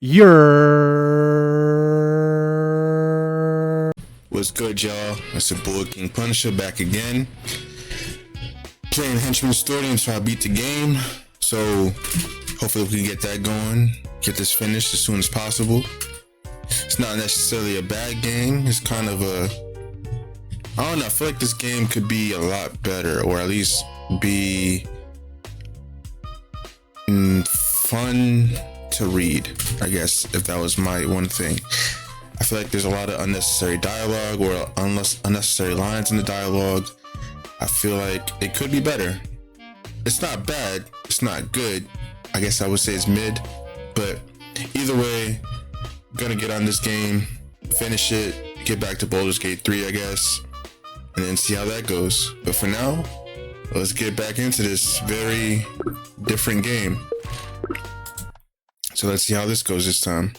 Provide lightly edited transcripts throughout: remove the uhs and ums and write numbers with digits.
What's good, y'all? It's your boy King Punisher back again, playing Henchman story until I beat the game. So hopefully we can get that going, get this finished as soon as possible. It's not necessarily a bad game. It's kind of I don't know. I feel like this game could be a lot better, or at least be fun to read, I guess, if that was my one thing. I feel like there's a lot of unnecessary dialogue or unnecessary lines in the dialogue. I feel like it could be better. It's not bad, it's not good. I guess I would say it's mid, but either way, I'm gonna get on this game, finish it, get back to Baldur's Gate 3, I guess, and then see how that goes. But for now, let's get back into this very different game. So let's see how this goes this time.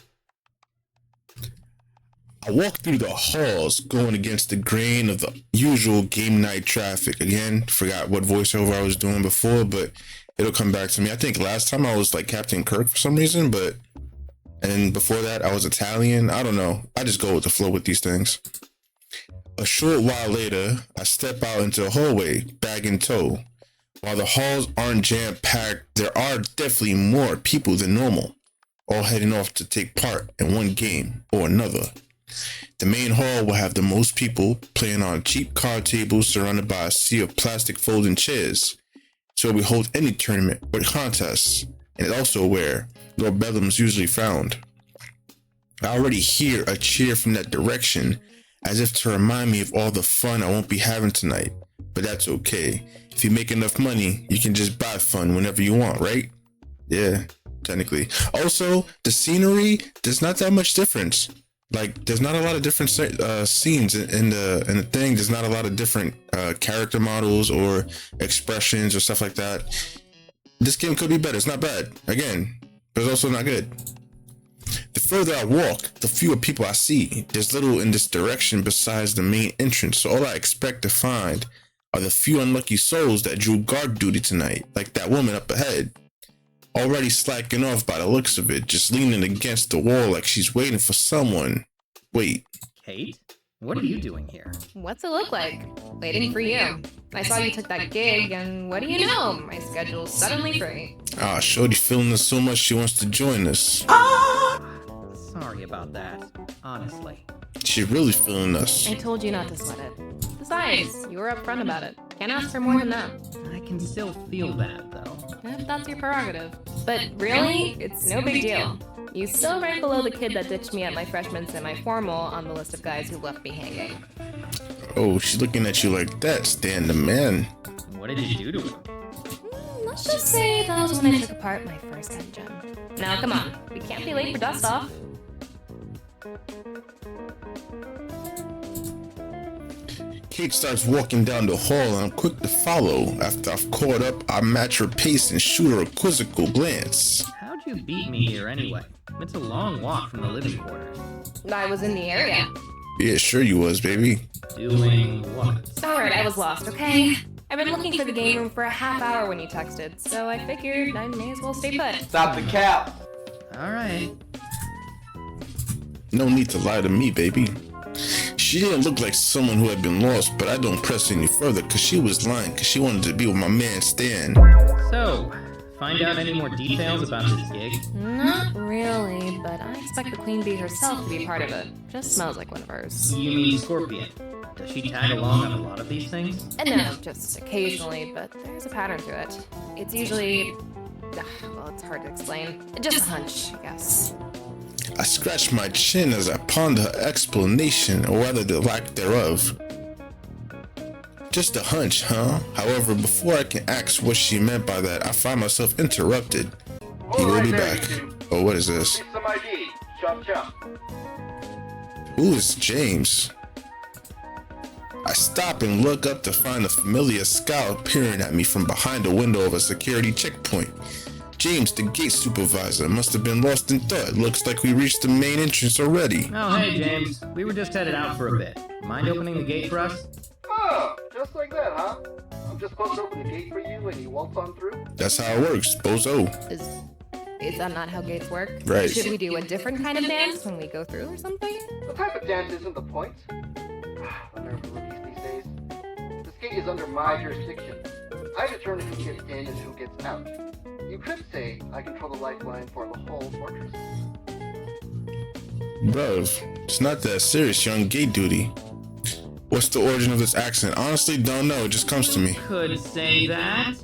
I walk through the halls, going against the grain of the usual game night traffic. Again, forgot what voiceover I was doing before, but it'll come back to me. I think last time I was like Captain Kirk for some reason, and then before that I was Italian. I don't know. I just go with the flow with these things. A short while later, I step out into a hallway, bag in tow. While the halls aren't jam-packed, there are definitely more people than normal, all heading off to take part in one game or another. The main hall will have the most people playing on cheap card tables surrounded by a sea of plastic folding chairs. So we hold any tournament or contests, and it's also where Lord Bedlam's usually found. I already hear a cheer from that direction, as if to remind me of all the fun I won't be having tonight. But that's okay. If you make enough money, you can just buy fun whenever you want, right? Yeah, technically. Also, the scenery, there's not that much difference. Like, there's not a lot of different scenes in the thing. There's not a lot of different character models or expressions or stuff like that. This game could be better. It's not bad, again, but it's also not good. The further I walk, the fewer people I see. There's little in this direction besides the main entrance, so all I expect to find are the few unlucky souls that drew guard duty tonight, like that woman up ahead. Already slacking off by the looks of it, just leaning against the wall like she's waiting for someone. Wait. Kate? What are you doing here? What's it look like? Waiting for you. I saw you took that gig, and what do you know? My schedule's suddenly free. Ah, shorty feeling us so much she wants to join us. Sorry about that, honestly. She really feeling us. I told you not to sweat it. Besides, you were upfront about it. Can't ask for more than that. I can still feel that, though. If that's your prerogative. But really, it's no big deal. You still rank below the kid that ditched me at my freshman semi-formal on the list of guys who left me hanging. Oh, she's looking at you like that, Stan the man. What did you do to him? Let's just say that was when I took apart my first engine. Now come on, we can't be late for dust off. Kate starts walking down the hall and I'm quick to follow. After I've caught up, I match her pace and shoot her a quizzical glance. How'd you beat me here anyway? It's a long walk from the living quarters. I was in the area. Yeah, sure you was, baby. Doing what? Alright, I was lost, okay? I've been looking for the game room for a half hour when you texted, so I figured I may as well stay put. Stop the cap! Alright. No need to lie to me, baby. She didn't look like someone who had been lost, but I don't press any further because she was lying because she wanted to be with my man Stan. So, find out any more details about this gig? Not really, but I expect the Queen Bee herself to be part of it. Just smells like one of hers. You mean Scorpion? Does she tag along on a lot of these things? No, just occasionally, but there's a pattern to it. It's usually... well, it's hard to explain. Just a hunch, I guess. I scratch my chin as I ponder her explanation, or rather the lack thereof. Just a hunch, huh? However, before I can ask what she meant by that, I find myself interrupted. He will be back. Oh, what is this? Some ID. Chop chop. Who is James? I stop and look up to find a familiar scowl peering at me from behind the window of a security checkpoint. James, the gate supervisor, must have been lost in thought. Looks like we reached the main entrance already. Oh, hey, James. We were just headed out for a bit. Mind opening the gate for us? Oh, just like that, huh? I'm just supposed to open the gate for you and you waltz on through? That's how it works, bozo. Is Is that not how gates work? Right. Should we do a different kind of dance when we go through or something? The type of dance isn't the point. The nerve of rookies these days. This gate is under my jurisdiction. I determine who gets in and who gets out. You could say I control the lifeline for the whole fortress. Bro, it's not that serious. You're on gate duty. What's the origin of this accent? Honestly, don't know. It just comes to me. Could say that.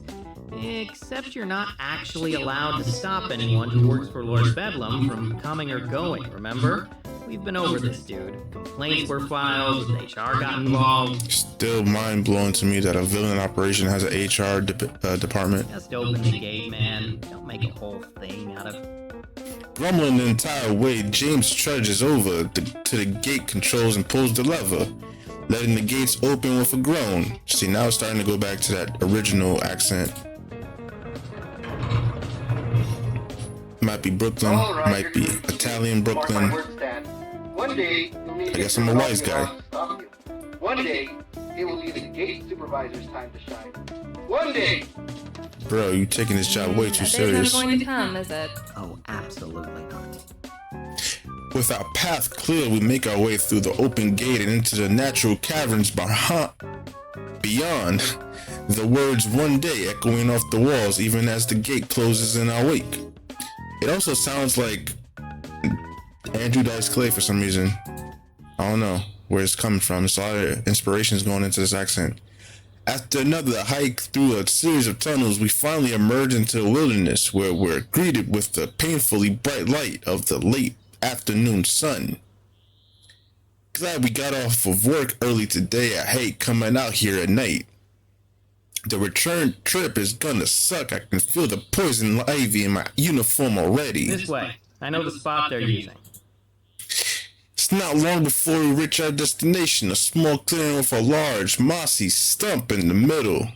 Except you're not actually allowed to stop anyone who works for Lord Bedlam from coming or going, remember? We've been over this, dude. Complaints were filed, HR got involved. Still mind-blowing to me that a villain operation has an HR department. Just open the gate, man. Don't make a whole thing out of... Grumbling the entire way, James trudges over to the gate controls and pulls the lever, letting the gates open with a groan. See, now it's starting to go back to that original accent. Might be Brooklyn, might be Italian Brooklyn. One day, you'll need I guess I'm a wise guy. One day, it will be the gate supervisor's time to shine. One day! Bro, you taking this job way too That serious. day's not going to come, is it? Oh, absolutely not. With our path clear, we make our way through the open gate and into the natural caverns beyond. The words "one day" echoing off the walls even as the gate closes in our wake. It also sounds like Andrew Dice Clay for some reason. I don't know where it's coming from. There's a lot of inspirations going into this accent. After another hike through a series of tunnels, we finally emerge into the wilderness where we're greeted with the painfully bright light of the late afternoon sun. Glad we got off of work early today. I hate coming out here at night. The return trip is gonna suck. I can feel the poison ivy in my uniform already. This way. I know the spot they're using. It's not long before we reach our destination, a small clearing with a large, mossy stump in the middle,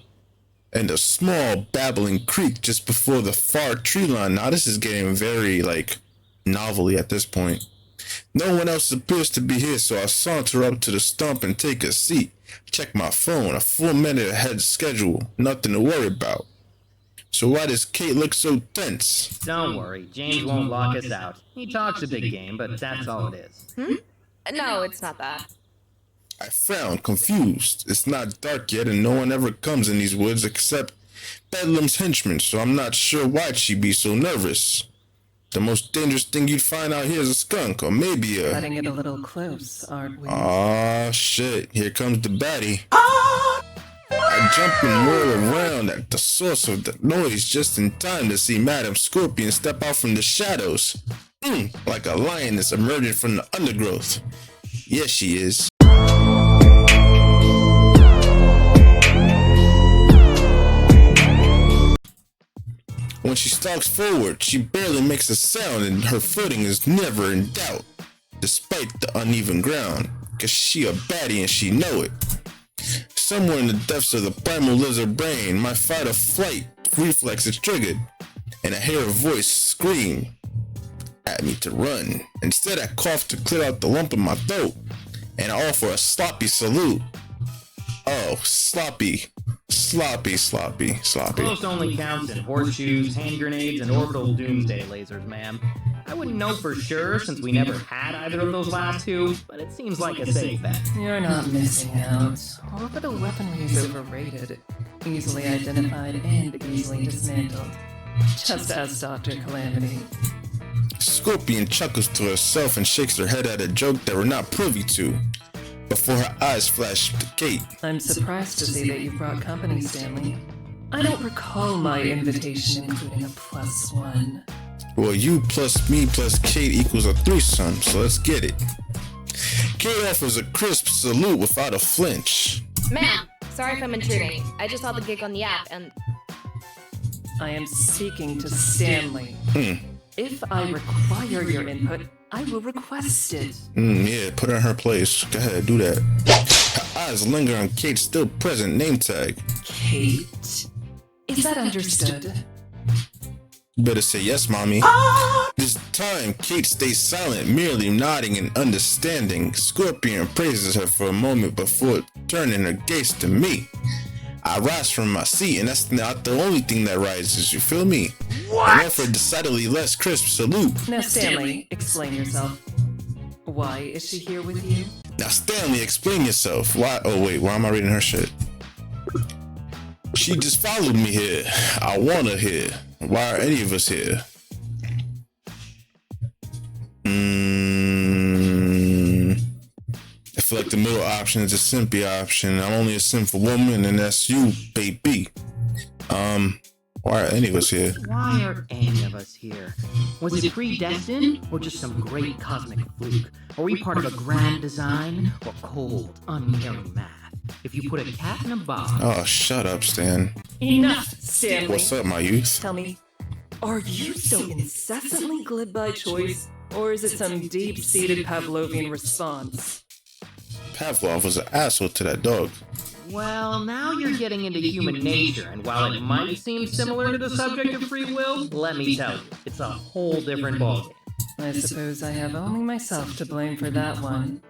and a small, babbling creek just before the far tree line. Now this is getting very, novelty at this point. No one else appears to be here, so I saunter up to the stump and take a seat. Check my phone, a 4-minute ahead schedule, nothing to worry about. So why does Kate look so tense? Don't worry, James won't lock us out. He talks a big game, but that's all it is. No, it's not that. I frown, confused. It's not dark yet and no one ever comes in these woods except Bedlam's henchmen, so I'm not sure why'd she be so nervous. The most dangerous thing you'd find out here is a skunk, or maybe a... Cutting it a little close, aren't we? Aw, shit. Here comes the baddie. I jump and whirl around at the source of the noise just in time to see Madam Scorpion step out from the shadows. Like a lioness emerging from the undergrowth. Yes, she is. When she stalks forward, she barely makes a sound and her footing is never in doubt, despite the uneven ground, cause she a baddie and she know it. Somewhere in the depths of the primal lizard brain, my fight or flight reflex is triggered, and I hear a voice scream at me to run. Instead, I cough to clear out the lump in my throat, and I offer a sloppy salute. Oh, sloppy. Close only counts in horseshoes, hand grenades, and orbital doomsday lasers, ma'am. I wouldn't know for sure since we never had either of those last two, but it seems like a safe bet. You're not missing out. Orbital weaponry is overrated, easily identified and easily dismantled. Just as Dr. Calamity. Scorpion chuckles to herself and shakes her head at a joke that we're not privy to, before her eyes flash to Kate. I'm surprised to see that you brought company, Stanley. I don't recall my invitation including a +1. Well, you plus me plus Kate equals a threesome, so let's get it. Kate offers a crisp salute without a flinch. Ma'am, sorry if I'm intruding. I just saw the gig on the app and... I am speaking to Stanley. If I require your input, I will request it. Yeah, put her in her place. Go ahead, do that. Her eyes linger on Kate's still present name tag. Kate? Is that understood? You better say yes, Mommy. This time, Kate stays silent, merely nodding in understanding. Scorpion praises her for a moment before turning her gaze to me. I rise from my seat, and that's not the only thing that rises, you feel me? What? And for a decidedly less crisp salute. Now, Stanley, explain yourself. Why is she here with you? Now, Stanley, explain yourself. Why? Oh, wait, why am I reading her shit? She just followed me here. I want her here. Why are any of us here? I feel like the middle option is a simpy option. I'm only a sinful woman, and that's you, baby. Why are any of us here? Why are any of us here? Was it predestined, or just some great cosmic fluke? Are we part of a grand design, or cold, uncaring math? If you put a cat in a box... Oh, shut up, Stan. Enough, Stanley. What's up, my youth? Tell me, are you so incessantly glib by choice, or is it some deep-seated Pavlovian response? Pavlov was an asshole to that dog. Well, now you're getting into human nature, and while it might seem similar to the subject of free will, let me tell you, it's a whole different ballgame. I suppose I have only myself to blame for that one.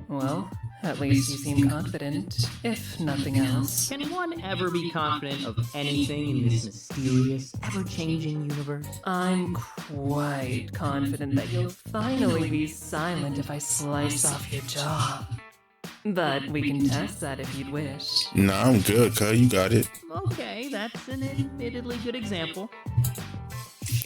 Well, at least you seem confident, if nothing else. Can one ever be confident of anything in this mysterious, ever-changing universe? I'm quite confident that you'll finally be silent if I slice off your jaw. But we can test that if you'd wish. Nah, I'm good, cuz. You got it. Okay, that's an admittedly good example.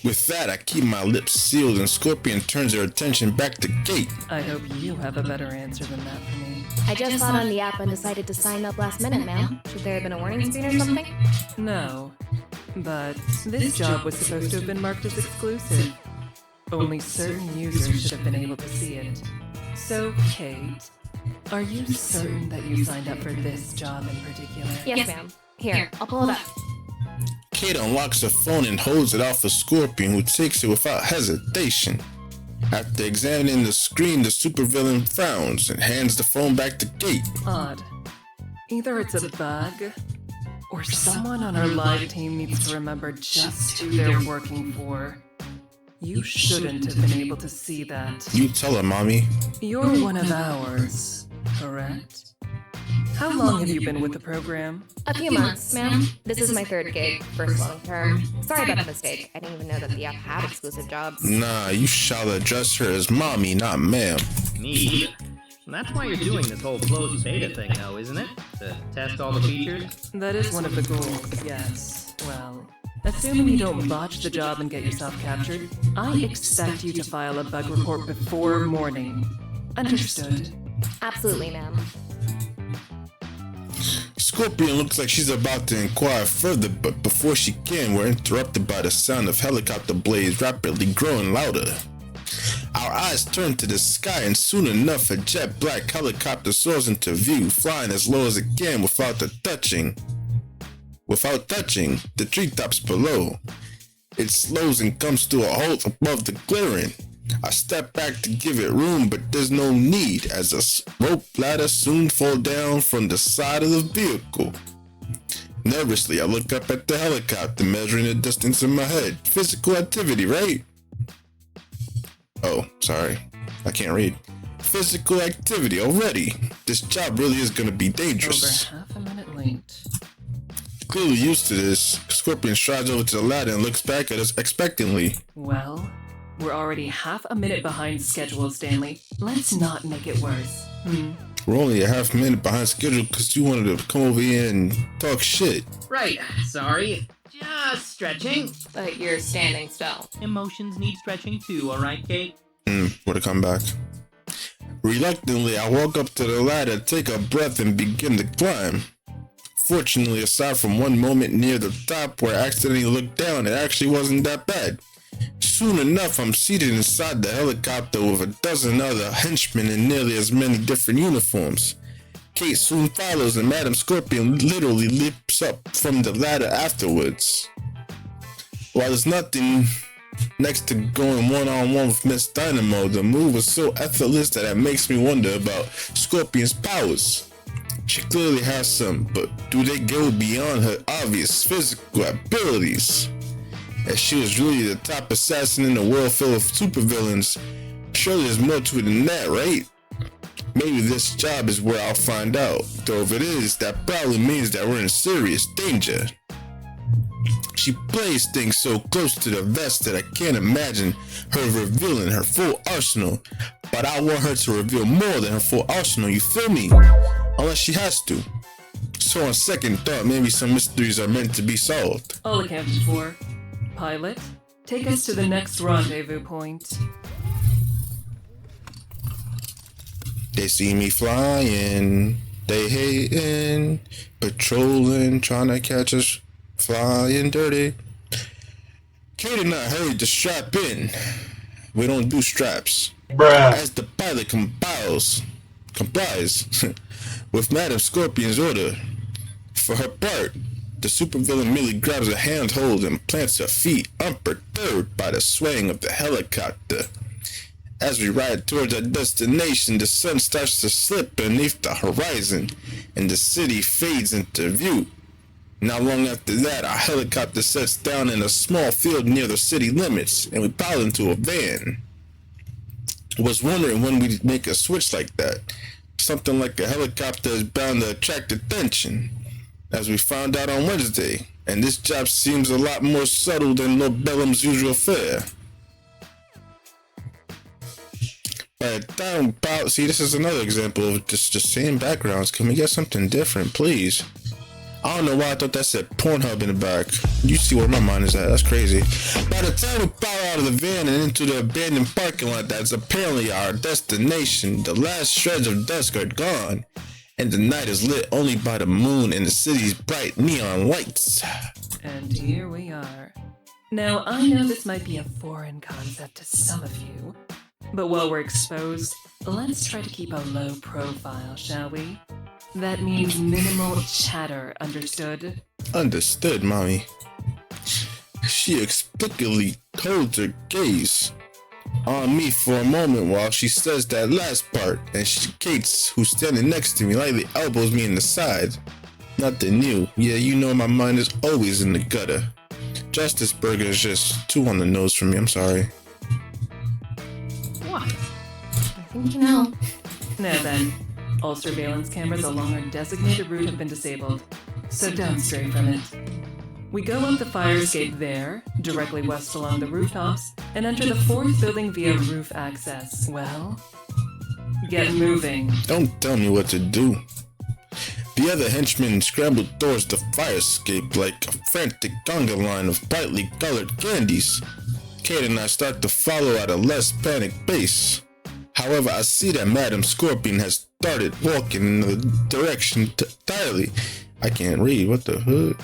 With that, I keep my lips sealed and Scorpion turns her attention back to Kate. I hope you have a better answer than that for me. I just got on the app and decided to sign up last minute, ma'am. Should there have been a warning screen or something? No, but this job was supposed to have been marked as exclusive. Only certain users should have been able to see it. So, Kate, are you certain that you signed up for this job in particular? Yes, ma'am. Here, I'll pull it up. Kate unlocks her phone and holds it out for Scorpion, who takes it without hesitation. After examining the screen, the supervillain frowns and hands the phone back to Kate. Odd. Either it's a bug, or someone on our live team needs to remember just who they're working for. You shouldn't have been able to see that. You tell her, Mommy. You're one of ours, correct? How long have you been with the program? A few months, ma'am. This is my third gig, first long term. Sorry about the mistake. I didn't even know that the app had exclusive jobs. Nah, you shall address her as Mommy, not ma'am. Me either. That's why you're doing this whole closed beta thing, though, isn't it? To test all the features? That is one of the goals, yes. Well, assuming you don't botch the job and get yourself captured, I expect you to file a bug report before morning. Understood? Absolutely, ma'am. Scorpion looks like she's about to inquire further, but before she can, we're interrupted by the sound of helicopter blades rapidly growing louder. Our eyes turn to the sky, and soon enough, a jet black helicopter soars into view, flying as low as it can without touching the treetops below. It slows and comes to a halt above the clearing. I step back to give it room, but there's no need, as a rope ladder soon falls down from the side of the vehicle. Nervously, I look up at the helicopter, measuring the distance in my head. Physical activity, right? Oh, sorry. I can't read. Physical activity already. This job really is gonna be dangerous. Over half a minute late. Clearly used to this, Scorpion strides over to the ladder and looks back at us expectantly. Well, we're already half a minute behind schedule, Stanley. Let's not make it worse. We're only a half minute behind schedule because you wanted to come over here and talk shit. Right, sorry. Just stretching. But you're standing still. Emotions need stretching too, alright, Kate? Where to come back? Reluctantly, I walk up to the ladder, take a breath, and begin to climb. Fortunately, aside from one moment near the top where I accidentally looked down, it actually wasn't that bad. Soon enough, I'm seated inside the helicopter with a dozen other henchmen in nearly as many different uniforms. Kate soon follows, and Madam Scorpion literally leaps up from the ladder afterwards. While there's nothing next to going one-on-one with Miss Dynamo, the move was so effortless that it makes me wonder about Scorpion's powers. She clearly has some, but do they go beyond her obvious physical abilities? As she was really the top assassin in a world full of supervillains, surely there's more to it than that, right? Maybe this job is where I'll find out. Though if it is, that probably means that we're in serious danger. She plays things so close to the vest that I can't imagine her revealing her full arsenal. But I want her to reveal more than her full arsenal, you feel me? Unless she has to. So on second thought, maybe some mysteries are meant to be solved. All accounted for. Pilot, take us to the next rendezvous point. They see me flying, they hating, patrolling, trying to catch us flying dirty. Kate and I hurried to strap in. We don't do straps. Bruh. As the pilot complies with Madam Scorpion's order. For her part, the supervillain merely grabs a handhold and plants her feet, unperturbed by the swaying of the helicopter. As we ride towards our destination, the sun starts to slip beneath the horizon, and the city fades into view. Not long after that, our helicopter sets down in a small field near the city limits, and we pile into a van. Was wondering when we'd make a switch like that. Something like a helicopter is bound to attract attention, as we found out on Wednesday, and this job seems a lot more subtle than Lord Bellum's usual fare. By the time we pile, see, this is another example of just the same backgrounds. Can we get something different, please? I don't know why I thought that said Pornhub in the back. You see where my mind is at. That's crazy. By the time we pile out of the van and into the abandoned parking lot that's apparently our destination, the last shreds of dusk are gone, and the night is lit only by the moon and the city's bright neon lights. And here we are. Now, I know this might be a foreign concept to some of you, but while we're exposed, let's try to keep a low profile, shall we? That means minimal chatter, understood? Understood, Mommy. She explicitly holds her gaze on me for a moment while she says that last part, and Kate's, who's standing next to me, lightly elbows me in the side. Nothing new. Yeah, you know my mind is always in the gutter. Justice Burger is just too on the nose for me, I'm sorry. What? I think you know. Now then, all surveillance cameras along our designated route have been disabled, so don't stray from it. We go up the fire escape there, directly west along the rooftops, and enter the fourth building via roof access. Well, get moving. Don't tell me what to do. The other henchmen scrambled towards the fire escape like a frantic conga line of brightly colored candies. Kate and I start to follow at a less panicked pace. However, I see that Madam Scorpion has started walking in the direction entirely. I can't read, what the hood?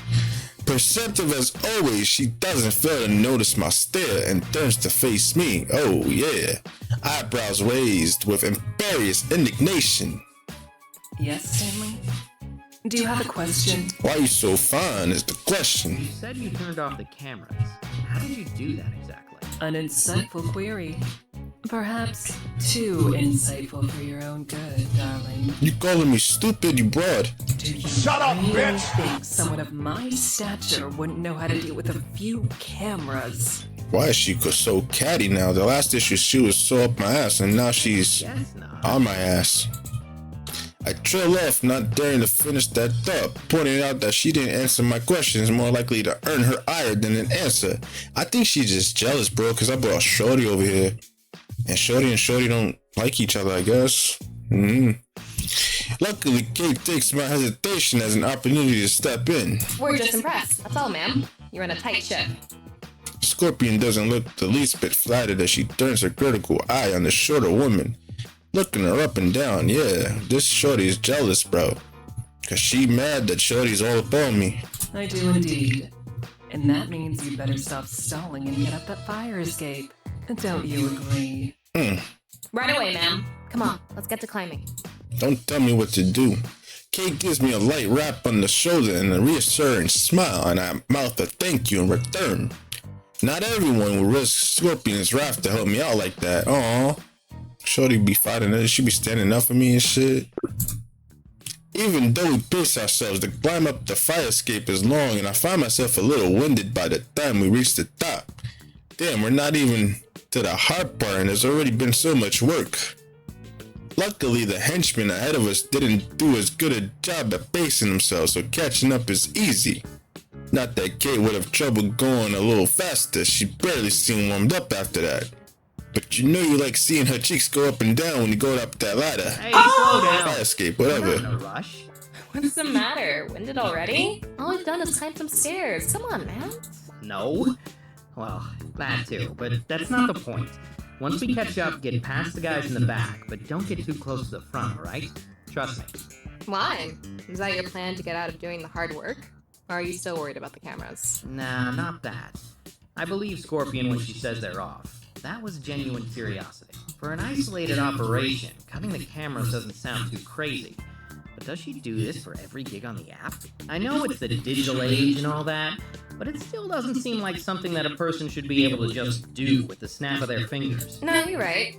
Perceptive as always, she doesn't fail to notice my stare and turns to face me. Oh yeah, eyebrows raised with imperious indignation. Yes, Stanley? Do you have a question? Why you so fine is the question. You said you turned off the cameras. How did you do that exactly? An insightful query. Perhaps too insightful for your own good, darling. You calling me stupid, you broad? Do you Shut up, really bitch! think someone of my stature wouldn't know how to deal with a few cameras? Why is she so catty now? The last issue she was so up my ass and now she's Guess not. on my ass. I trail off, not daring to finish that thought, pointing out that she didn't answer my questions, more likely to earn her ire than an answer. I think she's just jealous, bro, because I brought Shorty over here. And Shorty don't like each other, I guess. Luckily, Kate takes my hesitation as an opportunity to step in. We're just impressed. That's all, ma'am. You're in a tight ship. Scorpion doesn't look the least bit flattered as she turns her critical eye on the shorter woman, looking her up and down. Yeah, this Shorty is jealous, bro. Cause she mad that Shorty's all up on me. I do indeed. And that means you better stop stalling and get up that fire escape. Don't you agree? Right away, ma'am. Come on, let's get to climbing. Don't tell me what to do. Kate gives me a light rap on the shoulder and a reassuring smile, and I mouth a thank you in return. Not everyone will risk Scorpion's wrath to help me out like that. Aw. Shorty be fighting her, she be standing up for me and shit. Even though we pace ourselves, the climb up the fire escape is long, and I find myself a little winded by the time we reach the top. Damn, we're not even to the hard part, and there's already been so much work. Luckily, the henchmen ahead of us didn't do as good a job at pacing themselves, so catching up is easy. Not that Kate would have trouble going a little faster, she barely seemed warmed up after that. But you know you like seeing her cheeks go up and down when you go up that ladder. Hey, slow down. Fire escape, We're not in whatever. a rush. What's the matter? Winded already? All we've done is climb some stairs. Come on, man. No? Well, that too, but that's not the point. Once we catch up, get past the guys in the back, but don't get too close to the front, alright? Trust me. Why? Is that your plan to get out of doing the hard work? Or are you still worried about the cameras? Nah, not that. I believe Scorpion when she says they're off. That was genuine curiosity. For an isolated operation, cutting the cameras doesn't sound too crazy. But does she do this for every gig on the app? I know it's the digital age and all that, but it still doesn't seem like something that a person should be able to just do with the snap of their fingers. No, you're right.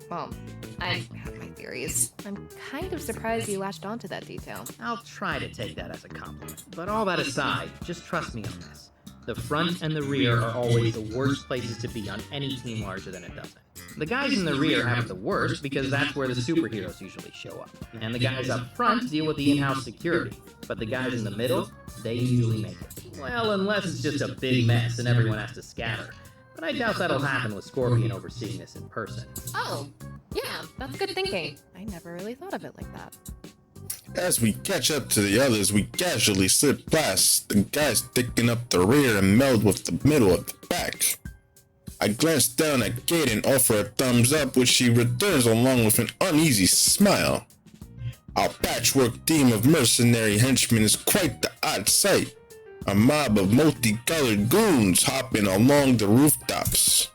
Well, I have my theories. I'm kind of surprised you latched onto that detail. I'll try to take that as a compliment. But all that aside, just trust me on this. The front and the rear are always the worst places to be on any team larger than a dozen. The guys in the rear have it the worst because that's where the superheroes usually show up. And the guys up front deal with the in-house security. But the guys in the middle, they usually make it. Well, unless it's just a big mess and everyone has to scatter. But I doubt that'll happen with Scorpion overseeing this in person. Oh, yeah, that's good thinking. I never really thought of it like that. As we catch up to the others, we casually slip past the guys sticking up the rear and meld with the middle of the back. I glance down at Kate and offer a thumbs up, which she returns along with an uneasy smile. Our patchwork team of mercenary henchmen is quite the odd sight. A mob of multicolored goons hopping along the rooftops.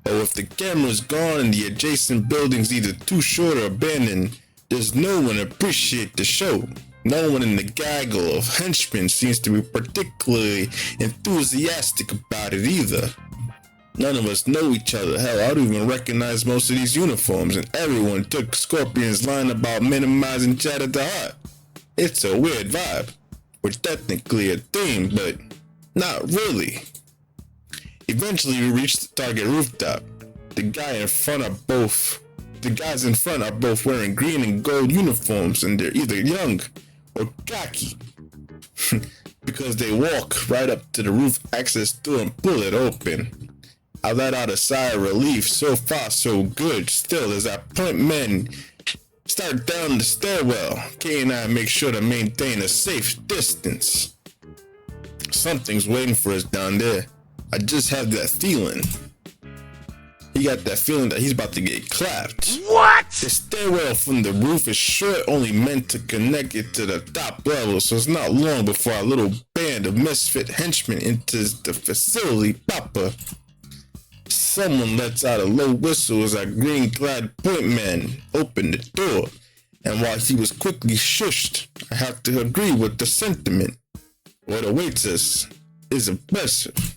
But with the cameras gone and the adjacent buildings either too short or abandoned, there's no one to appreciate the show. No one in the gaggle of henchmen seems to be particularly enthusiastic about it either. None of us know each other. Hell, I don't even recognize most of these uniforms, and everyone took Scorpion's line about minimizing chatter to heart. It's a weird vibe. We're technically a team, but not really. Eventually, we reach the target rooftop. The guys in front are both wearing green and gold uniforms, and they're either young or cocky. Because they walk right up to the roof access door and pull it open. I let out a sigh of relief. So far, so good. Still, as I point men start down the stairwell, Kay and I make sure to maintain a safe distance. Something's waiting for us down there. I just have that feeling. He got that feeling that he's about to get clapped. What? The stairwell from the roof is short, only meant to connect it to the top level, so it's not long before our little band of misfit henchmen enters the facility proper. Someone lets out a low whistle as our green-clad point man opened the door, and while he was quickly shushed, I have to agree with the sentiment. What awaits us is impressive.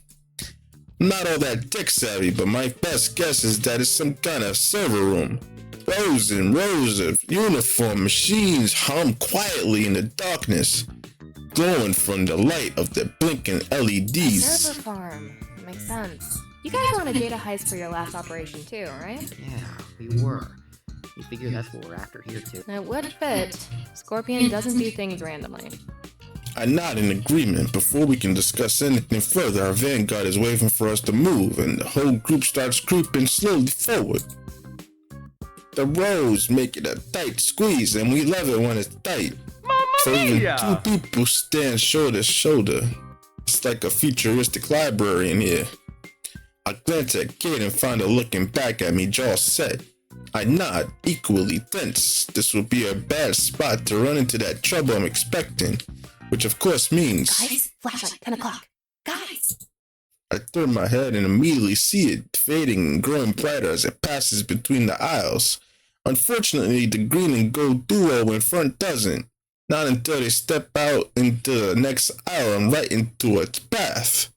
Not all that tech savvy, but my best guess is that it's some kind of server room. Rows and rows of uniform machines hum quietly in the darkness, glowing from the light of the blinking LEDs. Server farm. Makes sense. You guys were on a data heist for your last operation too, right? Yeah, we were. You figure that's what we're after here too. It would fit. Scorpion doesn't do things randomly. I nod in agreement. Before we can discuss anything further, our vanguard is waiting for us to move, and the whole group starts creeping slowly forward. The rows make it a tight squeeze, and we love it when it's tight. So even two people stand shoulder to shoulder. It's like a futuristic library in here. I glance at Kate and find her looking back at me, jaw set. I nod, equally tense. This will be a bad spot to run into that trouble I'm expecting. Which of course means... Guys, flashlight, 10 o'clock. Guys! I turn my head and immediately see it fading and growing brighter as it passes between the aisles. Unfortunately, the green and gold duo in front doesn't. Not until they step out into the next aisle and right into its path.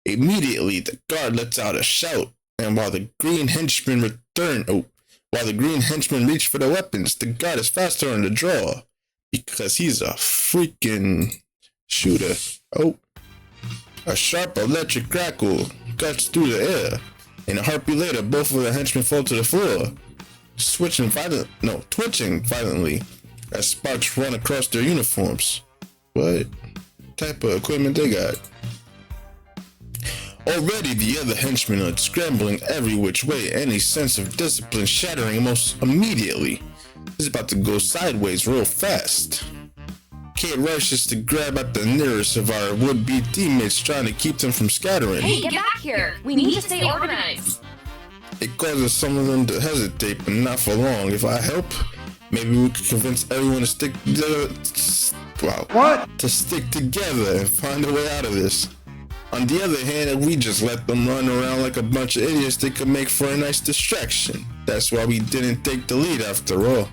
Immediately, the guard lets out a shout, and while the green henchmen reach for the weapons, the guard is faster on the draw. Because he's a freaking shooter. Oh. A sharp electric crackle cuts through the air. And a heartbeat later, both of the henchmen fall to the floor. twitching violently as sparks run across their uniforms. What type of equipment they got? Already the other henchmen are scrambling every which way, any sense of discipline shattering almost immediately. It's about to go sideways real fast. Kate rushes to grab at the nearest of our would-be teammates, trying to keep them from scattering. Hey, get back here! We need to stay organized! It causes some of them to hesitate, but not for long. If I help, maybe we could convince everyone to stick together and find a way out of this. On the other hand, if we just let them run around like a bunch of idiots, they could make for a nice distraction. That's why we didn't take the lead after all.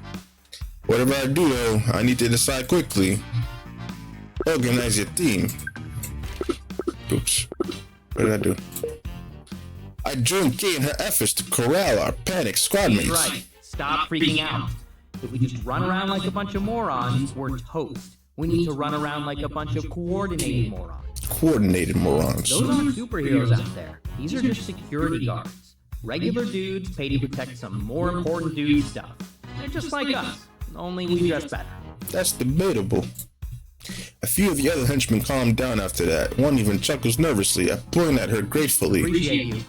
Whatever I do though, I need to decide quickly. Organize your team. Oops. What did I do? I joined Kate in her efforts to corral our panicked squadmates. Right. Stop freaking out. If we just run around like a bunch of morons, we're toast. We need to run around like a bunch of coordinated morons. Coordinated morons. Those aren't superheroes out there. These are just security guards. Regular dudes paid to protect some more important dude stuff. They're just like us, only we dress better. That's debatable. A few of the other henchmen calmed down after that. One even chuckles nervously. I point at her gratefully. Appreciate you.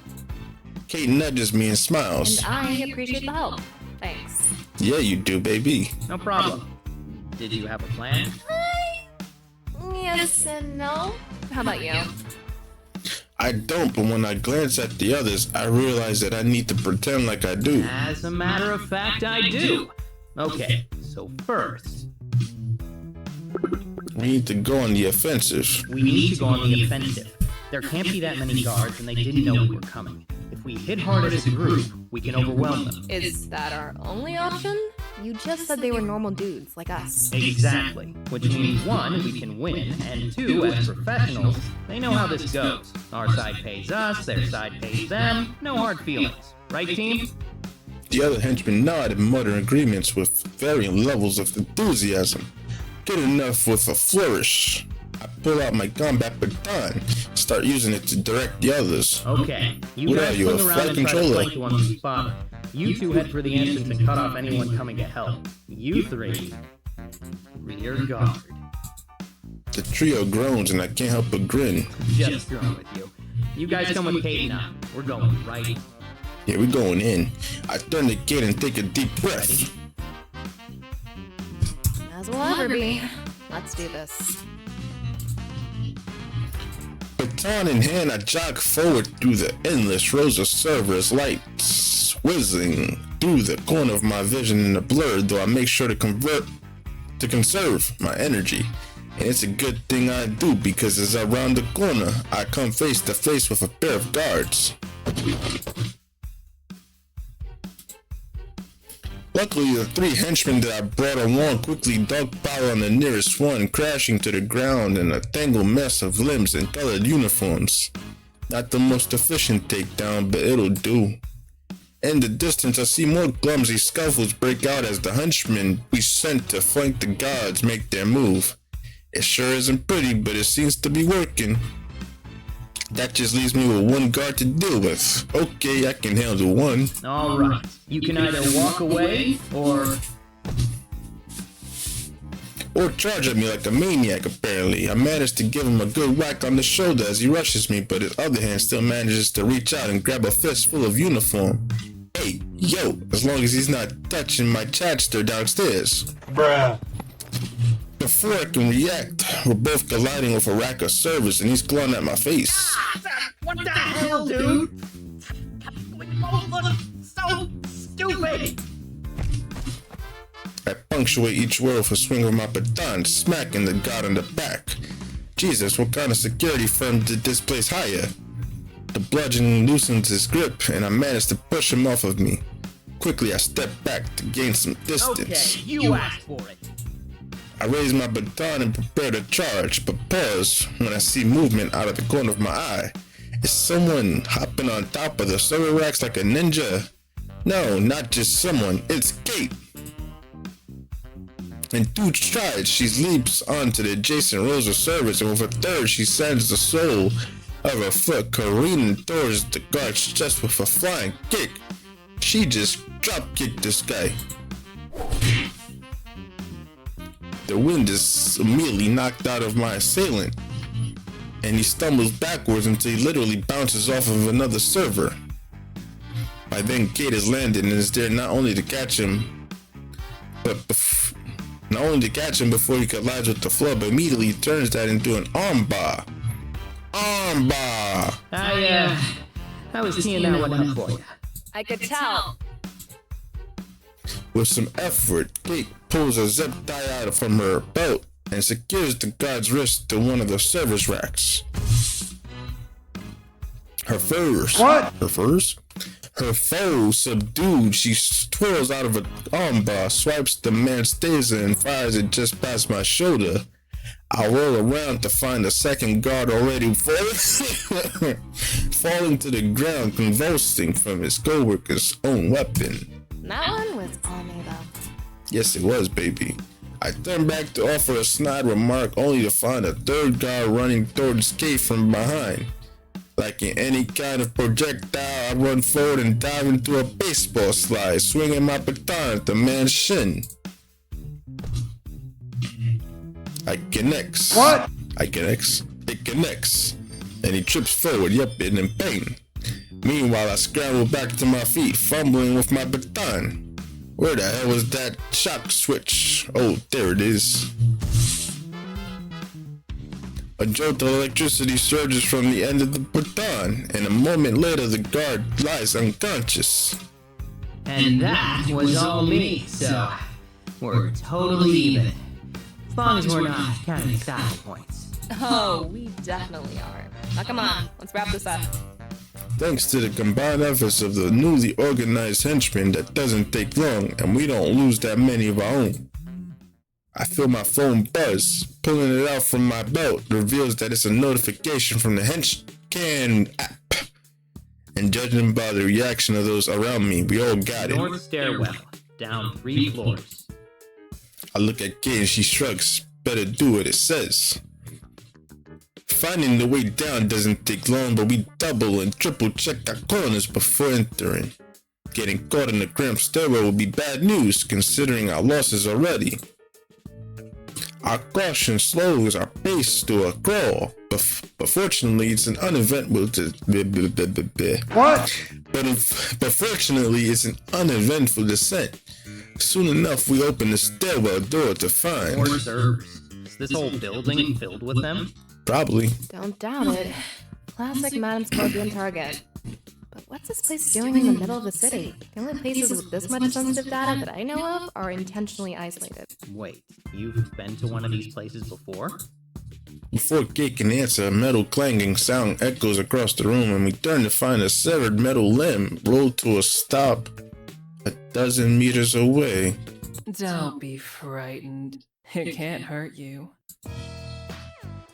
Kate nudges me and smiles. And I appreciate the help. Thanks. Yeah, you do, baby. No problem. Did you have a plan? Yes and no. How about you? I don't, but when I glance at the others, I realize that I need to pretend like I do. As a matter of fact, I do. Okay, so first, We need to go on the offensive. we need to go on the offensive. There can't be that many guards, and they didn't know we were coming. If we hit hard as a group, we can overwhelm them. Is that our only option? You just said they were normal dudes, like us. Exactly. Which means one, we can win, and two, as professionals, they know how this goes. Our side pays us, their side pays them, no hard feelings. Right, team? The other henchmen nod and mutter agreements with varying levels of enthusiasm. Good enough with a flourish. I pull out my combat baton, start using it to direct the others. Okay, you What guys are you, swing a around flight and try to controller? flank the ones we spot. You two head for the entrance and cut off anyone coming to help. You three, rear guard. The trio groans and I can't help but grin. Just screwing with you. You guys come with Kate now. We're going, right? Yeah, we're going in. I turn to Kate and take a deep breath. As we'll ever be. Let's do this. Baton in hand, I jog forward through the endless rows of servers, lights whizzing through the corner of my vision in the blur, though I make sure to conserve my energy. And it's a good thing I do, because as I round the corner, I come face to face with a pair of guards. Luckily, the three henchmen that I brought along quickly dogpile on the nearest one, crashing to the ground in a tangled mess of limbs and colored uniforms. Not the most efficient takedown, but it'll do. In the distance, I see more clumsy scuffles break out as the henchmen we sent to flank the guards make their move. It sure isn't pretty, but it seems to be working. That just leaves me with one guard to deal with. Okay, I can handle one. Alright. You can either walk away, or charge at me like a maniac, apparently. I managed to give him a good whack on the shoulder as he rushes me, but his other hand still manages to reach out and grab a fistful of uniform. Hey, yo, as long as he's not touching my chatster downstairs. Bruh. Before I can react, we're both colliding with a rack of servers and he's clawing at my face. what the hell, dude? We both look so stupid. I punctuate each word with a swing of my baton, smacking the guard on the back. Jesus, what kind of security firm did this place hire? The bludgeon loosens his grip, and I manage to push him off of me. Quickly, I step back to gain some distance. Okay, you asked for it. I raise my baton and prepare to charge, but pause when I see movement out of the corner of my eye. Is someone hopping on top of the server racks like a ninja? No, not just someone, it's Kate. In 2 strides, she leaps onto the adjacent rows of servers, and with a third, she sends the sole of her foot careening towards the guard's chest with a flying kick. She just drop-kicked this guy. The wind is immediately knocked out of my assailant, and he stumbles backwards until he literally bounces off of another server. By then, Kate has landed and is there not only to catch him, before he collides with the floor, but immediately turns that into an armbar. Armbar! I was teeing that one up for you. I could tell. With some effort, Kate pulls a zip tie out from her belt and secures the guard's wrist to one of the service racks. Her foe subdued, she twirls out of an armbar, swipes the man's taser, and fires it just past my shoulder. I roll around to find the second guard already falling to the ground, convulsing from his co-worker's own weapon. That one was all made up. Yes, it was, baby. I turned back to offer a snide remark, only to find a third guard running towards Kate from behind. Like in any kind of projectile, I run forward and dive into a baseball slide, swinging my baton at the man's shin. It connects. It connects. And he trips forward, and in pain. Meanwhile, I scramble back to my feet, fumbling with my baton. Where the hell was that shock switch? Oh, there it is. A jolt of electricity surges from the end of the baton, and a moment later the guard lies unconscious. And that was all me, so we're totally even. As long as we're not counting style points. Oh, we definitely are. Now come on, let's wrap this up. Thanks to the combined efforts of the newly organized henchmen, that doesn't take long, and we don't lose that many of our own. I feel my phone buzz. Pulling it out from my belt reveals that it's a notification from the Henchman app. And judging by the reaction of those around me, we all got it. North stairwell, down 3 floors. I look at Kate and she shrugs. Better do what it says. Finding the way down doesn't take long, but we double and triple check our corners before entering. Getting caught in the cramped stairwell would be bad news, considering our losses already. Our caution slows our pace to a crawl, but fortunately it's an uneventful descent. Soon enough, we open the stairwell door to find More servers. Is this whole building filled with them? Probably. Don't doubt it. Classic Mami Scorpion target. But what's this place doing in the middle of the city? The only places with this much sensitive data that I know of are intentionally isolated. Wait, you've been to one of these places before? Before Kate can answer, a metal clanging sound echoes across the room, and we turn to find a severed metal limb rolled to a stop 12 meters away. Don't be frightened. It can't hurt you.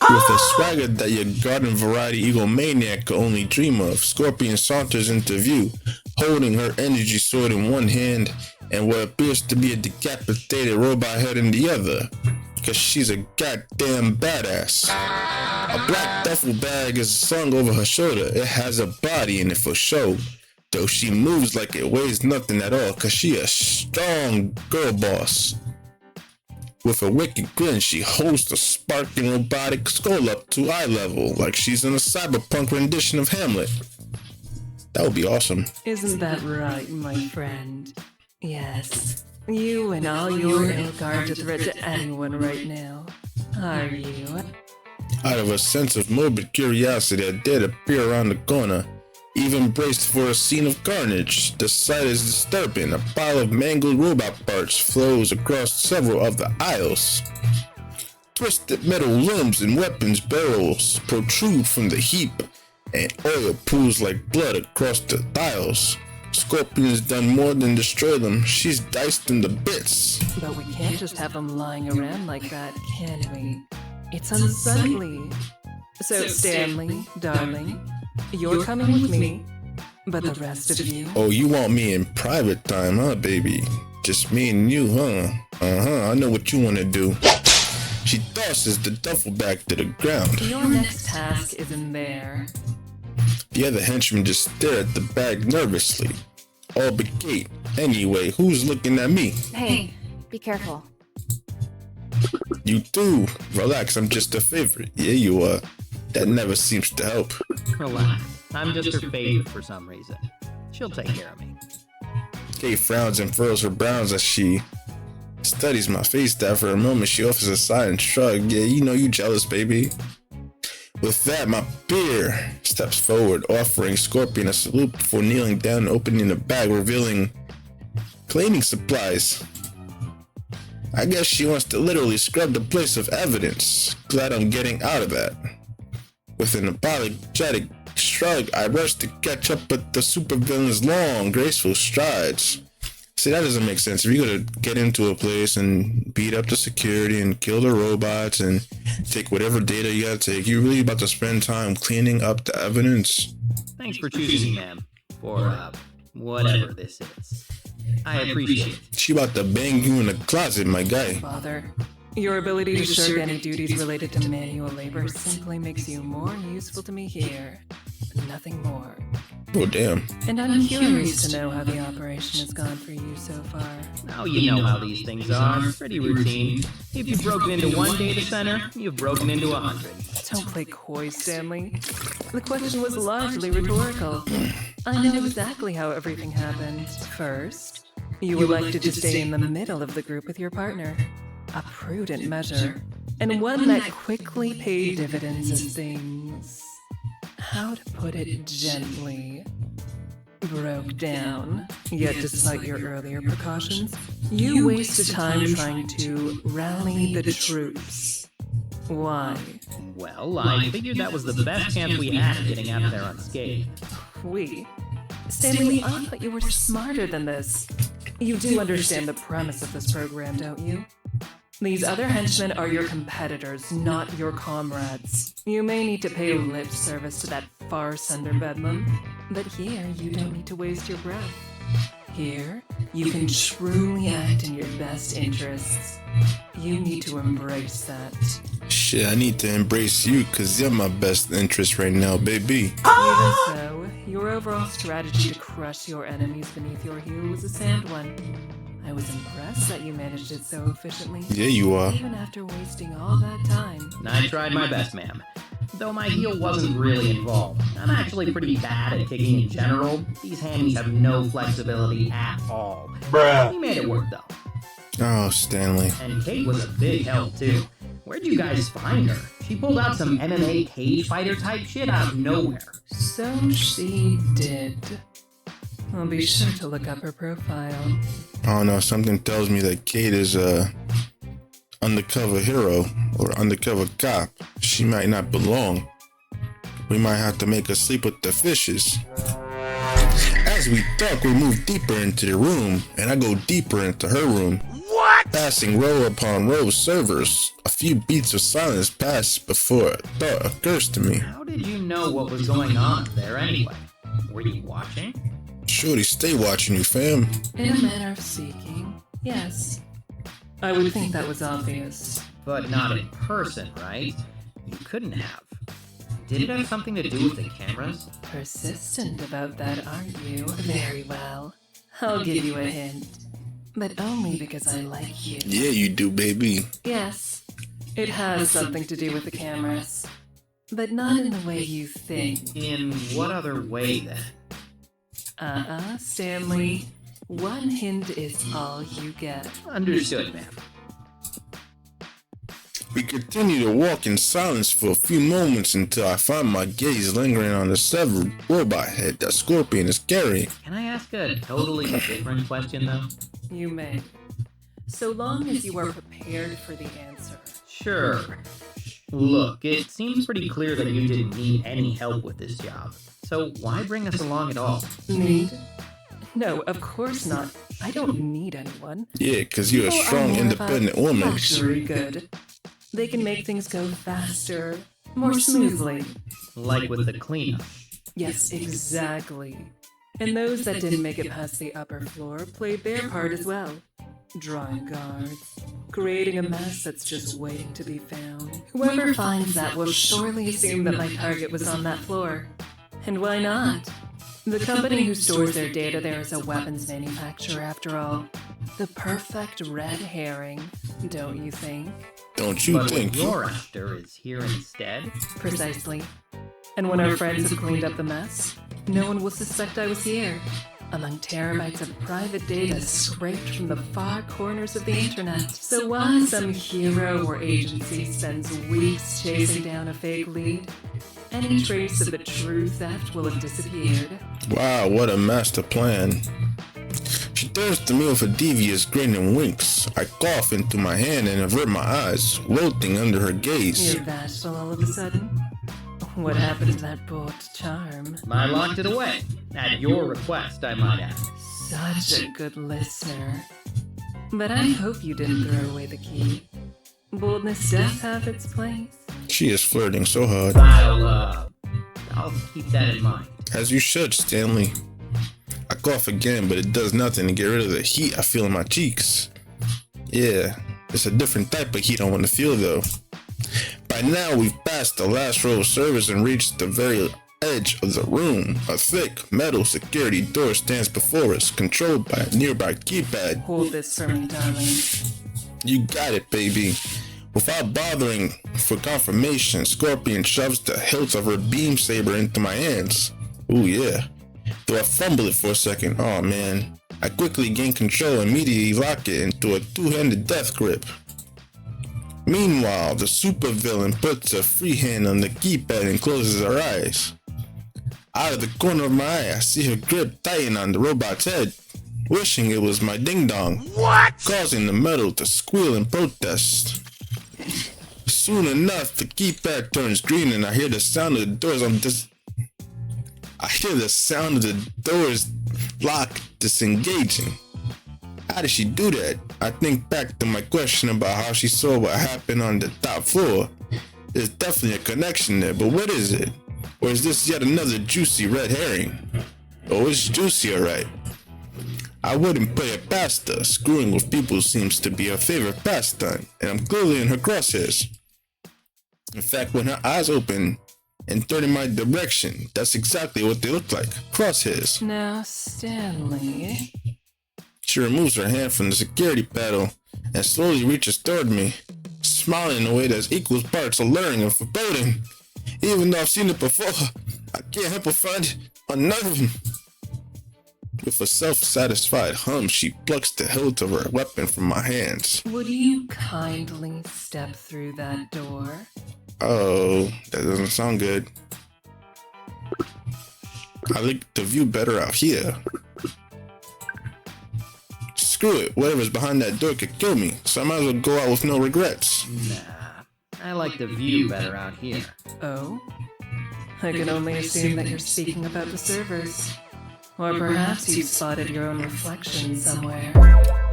With a swagger that your garden variety egomaniac could only dream of, Scorpion saunters into view, holding her energy sword in one hand and what appears to be a decapitated robot head in the other. Cause she's a goddamn badass. A black duffel bag is slung over her shoulder. It has a body in it for show, though she moves like it weighs nothing at all, cause she a strong girl boss. With a wicked grin, she holds the sparking robotic skull up to eye level, like she's in a cyberpunk rendition of Hamlet. That would be awesome. Isn't that right, my friend? Yes. You and all your ilk aren't a threat to anyone right now, are you? Out of a sense of morbid curiosity, I dared appear around the corner, even braced for a scene of carnage. The sight is disturbing. A pile of mangled robot parts flows across several of the aisles. Twisted metal limbs and weapons barrels protrude from the heap, and oil pools like blood across the aisles. Scorpion's done more than destroy them. She's diced them to bits. But we can't just have them lying around like that, can we? It's unsightly. So, Stanley, darling, you're coming with me, but the rest of you... Oh, you want me in private time, huh, baby? Just me and you, huh? I know what you want to do. She tosses the duffel bag to the ground. Your next task is in there. The other henchmen just stare at the bag nervously. all but Kate. Anyway, who's looking at me? Hey, be careful. You too. Relax, I'm just a favorite. Yeah, you are. That never seems to help. Relax. I'm just her favorite for some reason. She'll take care of me. Kate frowns and furrows her brows as she studies my face. That for a moment she offers a silent shrug. Yeah, you know you jealous, baby. With that, my peer steps forward, offering Scorpion a salute before kneeling down and opening the bag, revealing cleaning supplies. I guess she wants to literally scrub the place of evidence. Glad I'm getting out of that. With an apologetic shrug, I rush to catch up with the supervillain's long, graceful strides. See, that doesn't make sense. If you're gonna get into a place and beat up the security and kill the robots and take whatever data you gotta take, you're really about to spend time cleaning up the evidence. Thanks for choosing me, ma'am. For, whatever this is. I appreciate it. She about to bang you in the closet, my guy. Father, your ability to shirk any duties related to manual labor simply makes you more useful to me here. Nothing more. Oh, damn. And I'm curious to know how the operation has gone for you so far. Now you know how these things are. Pretty routine. If you've broken into one data center, you've broken into 100. Don't play coy, Stanley. The question was largely rhetorical. I know exactly how everything happened. First, you elected to stay in the middle of the group with your partner. A prudent measure, and one that quickly paid dividends as things, how to put it gently, broke down. Yet despite your earlier precautions, you wasted time trying to rally the troops. Why? Well, I figured that was the best chance we had of getting out of there unscathed. We? Stanley, I thought you were smarter than this. You do understand the premise of this program, don't you? These other henchmen are your competitors, not your comrades. You may need to pay lip service to that farce under Bedlam, but here you don't need to waste your breath. Here, you can truly act in your best interests. You need to embrace that. Shit, I need to embrace you because you're my best interest right now, baby. Even so, your overall strategy to crush your enemies beneath your heel was a sound one. I was impressed that you managed it so efficiently. Yeah, you are. Even after wasting all that time. I tried my best, ma'am. Though my heel wasn't really involved. I'm actually pretty bad at kicking in general. These handies have no flexibility at all. We made it work, though. Oh, Stanley. And Kate was a big help, too. Where'd you guys find her? She pulled out some MMA cage fighter type shit out of nowhere. So she did. I'll be sure to look up her profile. I don't know, something tells me that Kate is a undercover hero or undercover cop. She might not belong. We might have to make her sleep with the fishes. As we talk, we move deeper into the room, and I go deeper into her room. What? Passing row upon row of servers. A few beats of silence pass before a thought occurs to me. How did you know what was going on there anyway? Were you watching? Shorty, stay watching you, fam. In a manner of speaking, yes. I would think that was obvious. But not in person, right? You couldn't have. Did it have something to do with the cameras? Persistent about that, aren't you? Very well. I'll give you a hint. But only because I like you. Yeah, you do, baby. Yes, it has something to do with the cameras. But not in the way you think. In what other way, then? Stanley. One hint is all you get. Understood, ma'am. We continue to walk in silence for a few moments until I find my gaze lingering on the severed robot head that Scorpion is carrying. Can I ask a totally different question, though? You may. So long as you are prepared for the answer. Sure. Look, it seems pretty clear that you didn't need any help with this job. So why bring us along at all? Need? No, of course not. I don't need anyone. Yeah, because you're a People strong, are more independent about woman. Luxury good. They can make things go faster, more smoothly. Like with the cleanup. Yes, exactly. And those that didn't make it past the upper floor played their part as well. Drawing guards, creating a mess that's just waiting to be found. Whoever finds that will surely assume that my target was on that floor. And why not? The company who stores their data there is a weapons manufacturer, after all. The perfect red herring, don't you think? Don't you But think? what you're after is here instead? Precisely. And when our friends have cleaned up the mess, no one will suspect I was here. Among terabytes of private data scraped from the far corners of the internet. So while some hero or agency spends weeks chasing down a fake lead, any trace of the true theft will have disappeared. Wow, what a master plan. She throws to me with a devious grin and winks. I cough into my hand and avert my eyes, wilting under her gaze. You're bashful all of a sudden? What happened to that bold charm? I locked it away. At your request, I might add. Such a good listener. But I hope you didn't throw away the key. Boldness does have its place. She is flirting so hard. I'll keep that in mind. As you should, Stanley. I cough again, but it does nothing to get rid of the heat I feel in my cheeks. Yeah, it's a different type of heat I want to feel though. By now, we've passed the last row of servers and reached the very edge of the room. A thick metal security door stands before us, controlled by a nearby keypad. Hold this for me, darling. You got it, baby. Without bothering for confirmation, Scorpion shoves the hilt of her beam saber into my hands. Ooh yeah. Though I fumble it for a second, oh man. I quickly gain control and immediately lock it into a two-handed death grip. Meanwhile, the supervillain puts a free hand on the keypad and closes her eyes. Out of the corner of my eye, I see her grip tighten on the robot's head, wishing it was my ding-dong, causing the metal to squeal in protest. Soon enough, the keypad turns green and I hear the sound of the doors lock disengaging. How did she do that? I think back to my question about how she saw what happened on the top floor. There's definitely a connection there, but what is it? Or is this yet another juicy red herring? Oh, it's juicy, alright. I wouldn't put it past her. Screwing with people seems to be her favorite pastime, and I'm clearly in her crosshairs. In fact, when her eyes open and turn in my direction, that's exactly what they look like. Crosshairs. Now, Stanley. She removes her hand from the security panel and slowly reaches toward me, smiling in a way that's equal parts alluring and foreboding. Even though I've seen it before, I can't help but find it unnerving. With a self-satisfied hum, she plucks the hilt of her weapon from my hands. Would you kindly step through that door? Oh, that doesn't sound good. I like the view better out here. Screw it, whatever's behind that door could kill me, so I might as well go out with no regrets. Nah, I like the view better out here. Oh? I can only assume that you're speaking about the servers. Or perhaps you've spotted your own reflection somewhere.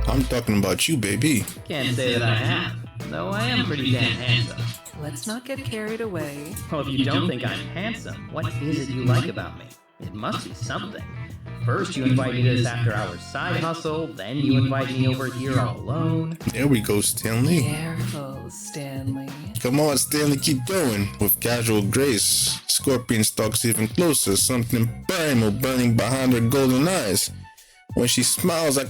I'm talking about you, baby. Can't say that I have, though I am pretty damn handsome. Let's not get carried away. Well, if you don't think I'm handsome, what is it you like about me? It must be something. First you invite me to this after-hours side hustle, then you invite me over here all alone. There we go, Stanley. Careful, Stanley. Come on, Stanley, keep going. With casual grace, Scorpion stalks even closer, something primal burning behind her golden eyes. When she smiles, I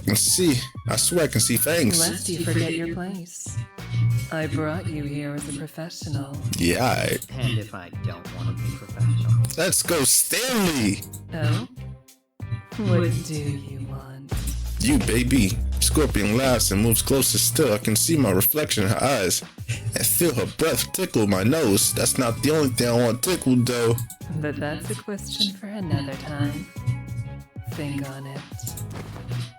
swear I can see fangs. Lest you forget your place. I brought you here as a professional. Yeah, And if I don't want to be professional. let's go, Stanley. Oh? What do you want? You, baby. Scorpion laughs and moves closer still. I can see my reflection in her eyes and feel her breath tickle my nose. That's not the only thing I want tickled, though. But that's a question for another time. Think on it.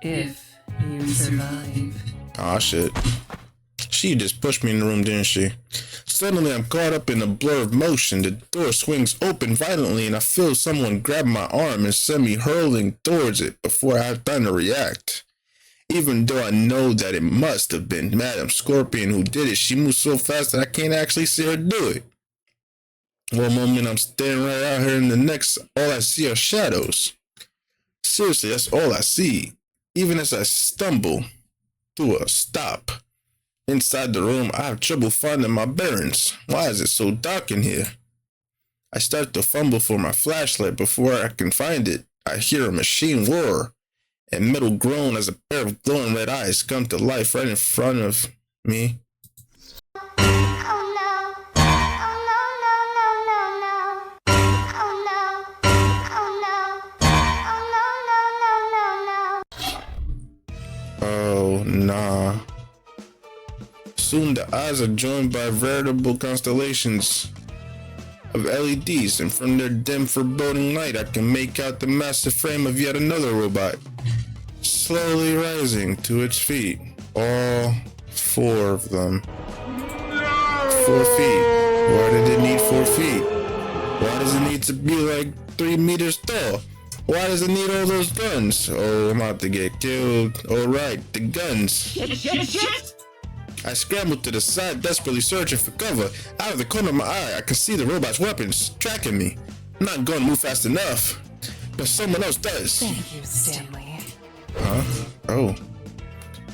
If you survive. Aw, shit. She just pushed me in the room, didn't she? Suddenly, I'm caught up in a blur of motion. The door swings open violently, and I feel someone grab my arm and send me hurling towards it before I have time to react. Even though I know that it must have been Madam Scorpion who did it, she moves so fast that I can't actually see her do it. One moment, I'm staring right at her, and the next, all I see are shadows. Seriously, that's all I see. Even as I stumble to a stop. Inside the room, I have trouble finding my bearings. Why is it so dark in here? I start to fumble for my flashlight before I can find it. I hear a machine roar, and metal groan as a pair of glowing red eyes come to life right in front of me. Oh, nah. Soon the eyes are joined by veritable constellations of LEDs, and from their dim, foreboding light, I can make out the massive frame of yet another robot, slowly rising to its feet. All 4 of them. 4 feet. Why did it need 4 feet? Why does it need to be like 3 meters tall? Why does it need all those guns? Oh, I'm about to get killed. Alright, the guns. Shit! I scrambled to the side, desperately searching for cover. Out of the corner of my eye, I can see the robot's weapons tracking me. I'm not going to move fast enough, but someone else does. Thank you, Stanley. Huh? Oh.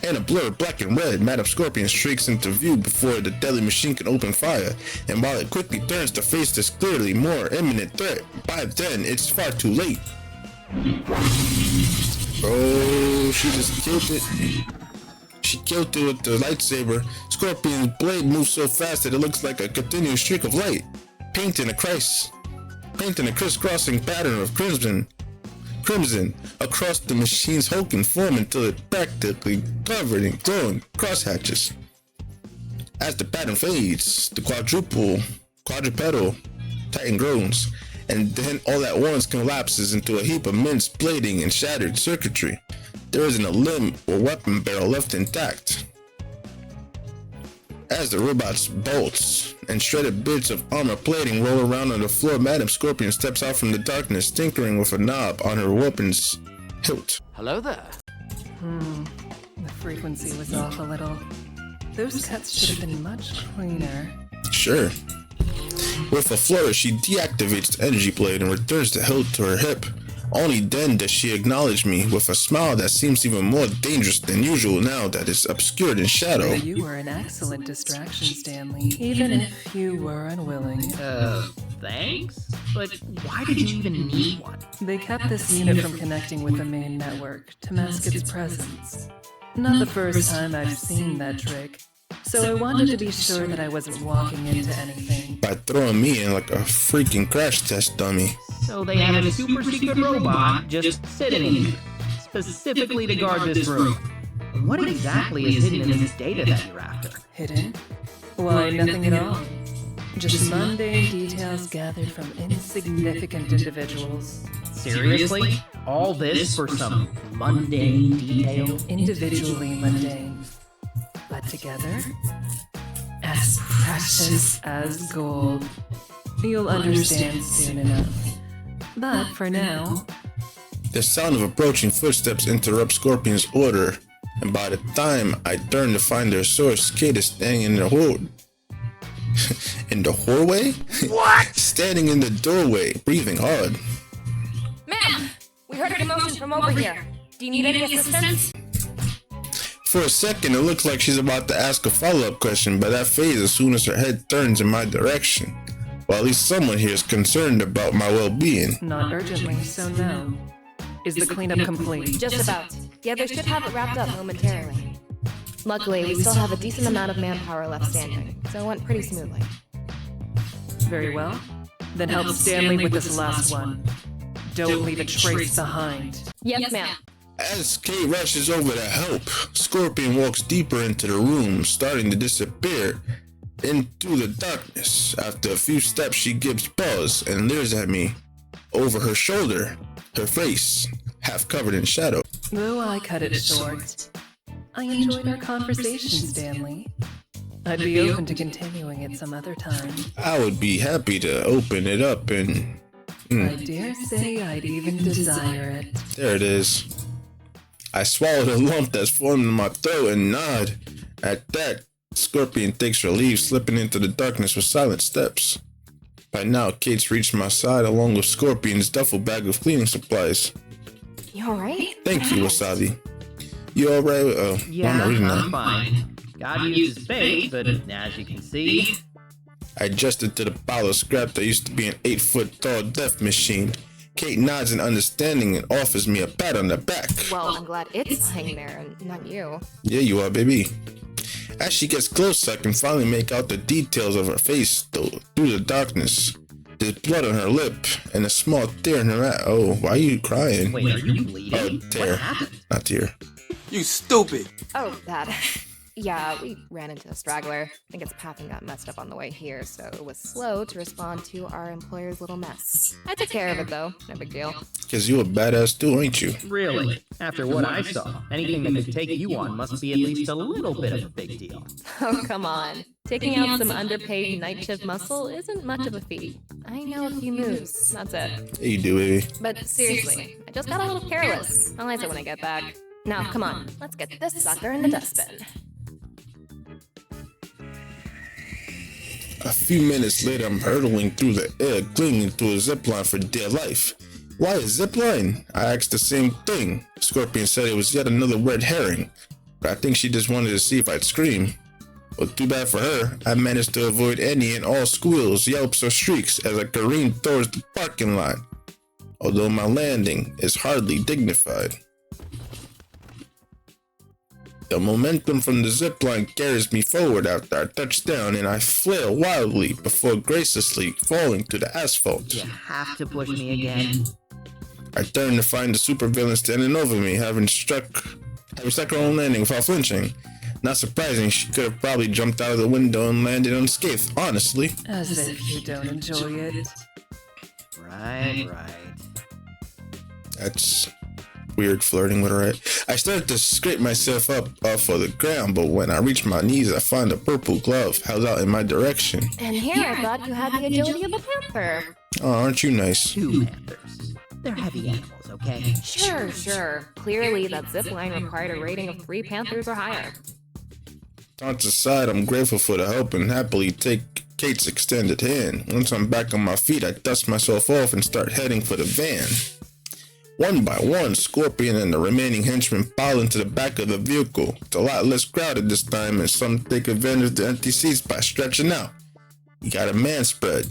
In a blur of black and red, Mami Scorpion streaks into view before the deadly machine can open fire, and while it quickly turns to face this clearly more imminent threat, by then it's far too late. Oh, she just killed it. She killed it with the lightsaber. Scorpion's blade moves so fast that it looks like a continuous streak of light, painting a crisscrossing pattern of crimson across the machine's hulking form until it practically covered in glowing crosshatches. As the pattern fades, the quadrupedal titan groans, and then all at once collapses into a heap of minced plating and shattered circuitry. There isn't a limb or weapon barrel left intact. As the robot's bolts and shredded bits of armor plating roll around on the floor, Mami Scorpion steps out from the darkness, tinkering with a knob on her weapon's hilt. Hello there. The frequency was off a little. Those cuts should have been much cleaner. Sure. With a flourish, she deactivates the energy blade and returns the hilt to her hip. Only then does she acknowledge me with a smile that seems even more dangerous than usual now that it's obscured in shadow. You were an excellent distraction, Stanley, even if you were unwilling. Thanks? But why did you even need one? They kept this unit from connecting with the main network to mask its presence. Not the first time I've seen that trick, so I wanted to be sure that I wasn't walking into anything. By throwing me in like a freaking crash test dummy. So they have a super secret robot just sitting in here, specifically to guard this room. What exactly is hidden in this data that you're after? Hidden? Why, nothing at all. Just mundane details gathered from insignificant individuals. Seriously? All this for some mundane detail? Individually mundane, but together, as precious as gold. You'll understand soon enough. But for now... The sound of approaching footsteps interrupts Scorpion's order, and by the time I turn to find their source, Kate is standing in the doorway? What? Standing in the doorway, breathing hard. Ma'am! We heard a commotion from over here. Do you need any assistance? For a second, it looks like she's about to ask a follow-up question, but that fades as soon as her head turns in my direction. Well, at least someone here is concerned about my well-being. Not urgently, so no. Is the cleanup complete? Just about. The others should have it wrapped up momentarily. Luckily, we still have a decent amount of manpower left standing, so it went pretty smoothly. Very well. Then help Stanley with this last one. Don't leave a trace behind. Yes, ma'am. As Kate rushes over to help, Scorpion walks deeper into the room, starting to disappear into the darkness. After a few steps, she gives pause and leers at me over her shoulder, her face half covered in shadow. Though I cut it short, I enjoyed our conversation, Stanley. I'd be open to continuing it some other time. I would be happy to open it up and... I dare say I'd even desire it. There it is. I swallowed a lump that's formed in my throat and nod. At that, Scorpion takes her leave, slipping into the darkness with silent steps. By now, Kate's reached my side along with Scorpion's duffel bag of cleaning supplies. You alright? Thank you, Wasabi. You alright? Oh, Yeah, why am I reading that? I'm fine. God used space, but as you can see... I adjusted to the pile of scrap that used to be an 8-foot tall death machine. Kate nods in understanding and offers me a pat on the back. Well, I'm glad it's lying there and not you. Yeah, you are, baby. As she gets close, I can finally make out the details of her face through the darkness. There's blood on her lip and a small tear in her eye. Oh, why are you crying? Wait, are you bleeding? Oh, tear. What happened? Not tear. You stupid. Oh, that. Yeah, we ran into a straggler. I think its pathing got messed up on the way here, so it was slow to respond to our employer's little mess. I took care of it, though. No big deal. Because you a badass too, ain't you? Really? After what I saw, anything that could take you on must be at least a little bit of a big deal. Oh, come on. Taking out some underpaid night shift muscle isn't much of a feat. I know a few moves, that's it. Yeah, you do, baby. But seriously, I just got a little careless. I'll answer when I get back. Now, come on, let's get this sucker in the dustbin. A few minutes later, I'm hurtling through the air, clinging to a zipline for dear life. Why a zipline? I asked the same thing. Scorpion said it was yet another red herring, but I think she just wanted to see if I'd scream. Well, too bad for her, I managed to avoid any and all squeals, yelps, or shrieks as I careened towards the parking lot, although my landing is hardly dignified. The momentum from the zipline carries me forward after I touch down, and I flail wildly before graciously falling to the asphalt. You have to push me again. I turn to find the supervillain standing over me, having struck her own landing without flinching. Not surprising, she could have probably jumped out of the window and landed unscathed, honestly. As if you don't enjoy it. Right. That's weird flirting with her, right? I started to scrape myself up off of the ground, but when I reach my knees, I find a purple glove held out in my direction. And here I thought you had the agility of a panther. Oh, aren't you nice? 2 panthers. They're heavy animals, okay? Sure. Clearly, that zipline required a rating of 3 panthers or higher. Taunts aside, I'm grateful for the help and happily take Kate's extended hand. Once I'm back on my feet, I dust myself off and start heading for the van. One by one, Scorpion and the remaining henchmen pile into the back of the vehicle. It's a lot less crowded this time, and some take advantage of the empty seats by stretching out. You got a man spread.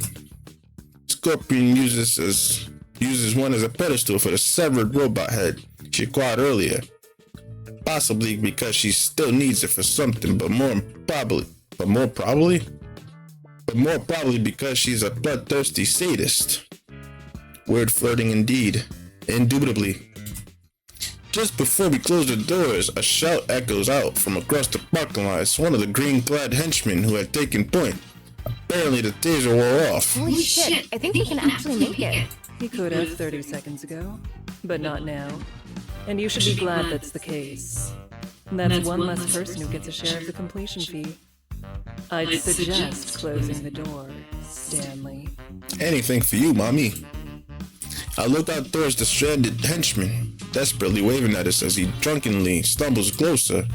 Scorpion uses one as a pedestal for the severed robot head she acquired earlier. Possibly because she still needs it for something, but more probably because she's a bloodthirsty sadist. Weird flirting indeed. Indubitably. Just before we close the doors, a shout echoes out from across the parking lot. It's one of the green-clad henchmen who had taken point. Apparently the taser wore off. Holy shit, I think we can actually make it. He could have 30 seconds ago, but not now. And you should be glad that's the case. That's one less person who gets a share of the completion fee. I'd suggest closing the door, Stanley. Anything for you, Mami. I look out towards the stranded henchman, desperately waving at us as he drunkenly stumbles closer.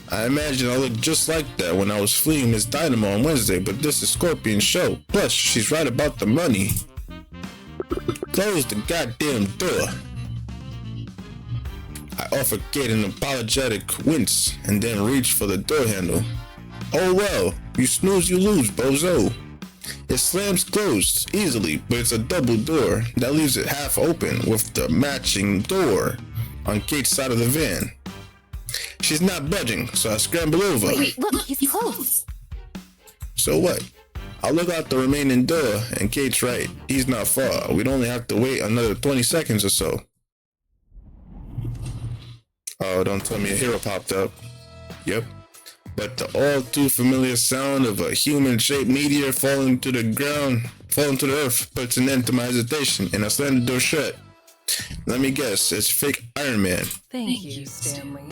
I imagine I looked just like that when I was fleeing Miss Dynamo on Wednesday, but this is Scorpion's show. Plus, she's right about the money. Close the goddamn door. I offer Kate an apologetic wince and then reach for the door handle. Oh well, you snooze you lose, bozo. It slams closed easily, but it's a double door that leaves it half open with the matching door on Kate's side of the van. She's not budging, so I scramble over. Wait, look, he's close. So what? I'll look out the remaining door, and Kate's right. He's not far. We'd only have to wait another 20 seconds or so. Oh, don't tell me a hero popped up. Yep. But the all too familiar sound of a human-shaped meteor falling to the earth puts an end to my hesitation, and I slam the door shut. Let me guess, it's fake Iron Man. Thank you, Stanley.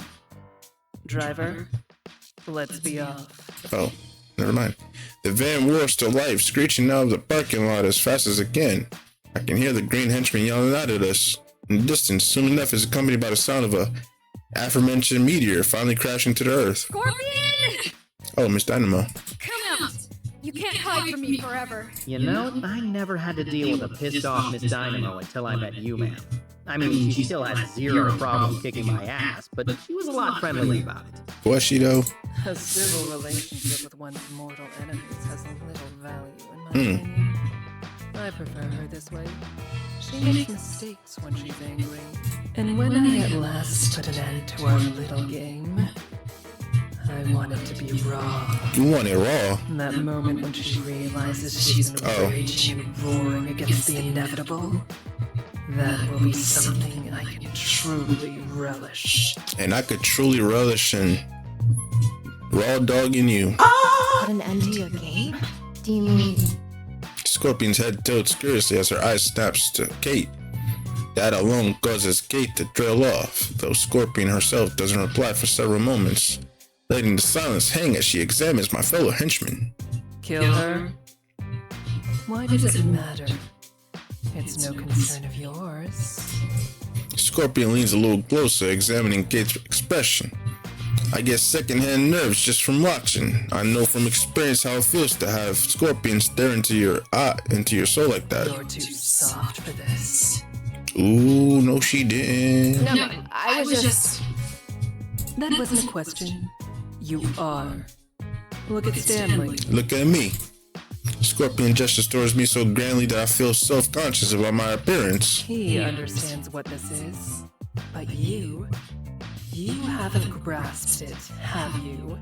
Driver, let's be off. Oh, never mind. The van roars to life, screeching out of the parking lot as fast as it can. I can hear the green henchman yelling out at us. In the distance, soon enough is accompanied by the sound of a aforementioned meteor finally crashing to the earth. Scorpion! Oh, Miss Dynamo. Come out! You can't hide from me forever. You know, I never had to deal with a pissed off Miss Dynamo until I met you, ma'am. I mean, she still had zero problem kicking my ass, but she was a lot friendly about it. Was she though? A civil relationship with one's mortal enemies has little value in my opinion. I prefer her this way. She makes mistakes when she's angry. And when I at last put an end to our little game, I want it to be raw. You want it raw? That moment when she realizes she's raging and roaring against the inevitable. That will be something I can truly relish. And I could truly relish in raw dogging you. Put an end to your game? Do you mean... Scorpion's head tilts curiously as her eyes snaps to Kate. That alone causes Kate to trail off, though Scorpion herself doesn't reply for several moments, letting the silence hang as she examines my fellow henchman. Kill her? Why does it matter? It's no concern of yours. Scorpion leans a little closer, examining Kate's expression. I get secondhand nerves just from watching. I know from experience how it feels to have Scorpion stare into your soul like that. You're too soft for this. Ooh, no she didn't. No, I was just... That wasn't a question. You are. Look at Stanley. Look at me. Scorpion gestures towards me so grandly that I feel self-conscious about my appearance. He understands what this is. But you haven't grasped it, have you?